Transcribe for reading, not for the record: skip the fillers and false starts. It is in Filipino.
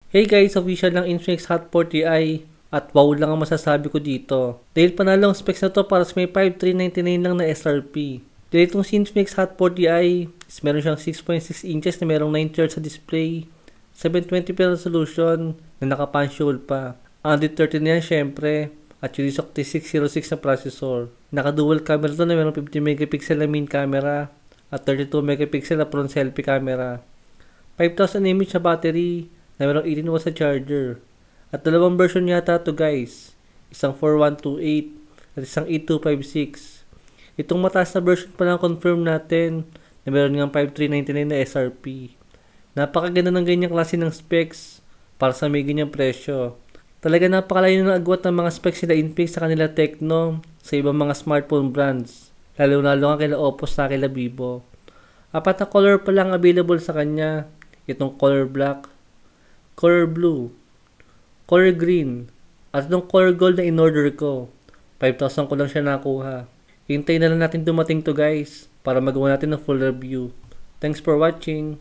Hey guys, official ng Infinix Hot 40i at wow lang ang masasabi ko dito. Dahil panalo ang specs na to para sa may 5,399 lang na SRP. Dahil itong si Infinix Hot 40i is meron siyang 6.6 inches na merong 9 Hz sa display, 720p resolution na naka-punch hole pa. Android 13 na yan syempre at yung T606 na processor. Naka-dual camera to na merong 50 megapixel na main camera at 32 megapixel na front selfie camera. 5,000 mAh na battery na merong 18 watts sa charger. At dalawang version yata to guys. Isang 4128 at isang 8256. Itong mataas na version pa lang confirm natin na meron ngang 5,399 na SRP. Napakaganda ng ganyang klase ng specs para sa may ganyang presyo. Talaga napakalayo ng agwat ng mga specs nila Infinix sa kanila Tecno sa ibang mga smartphone brands. Lalo-lalo nga kila Oppo sa kila Vivo. Apat na color pa lang available sa kanya. Itong color black, color blue, color green, at itong color gold na in-order ko. 5,000 ko lang siya nakuha. Hintayin na lang natin dumating to guys para magawa natin ng full review. Thanks for watching.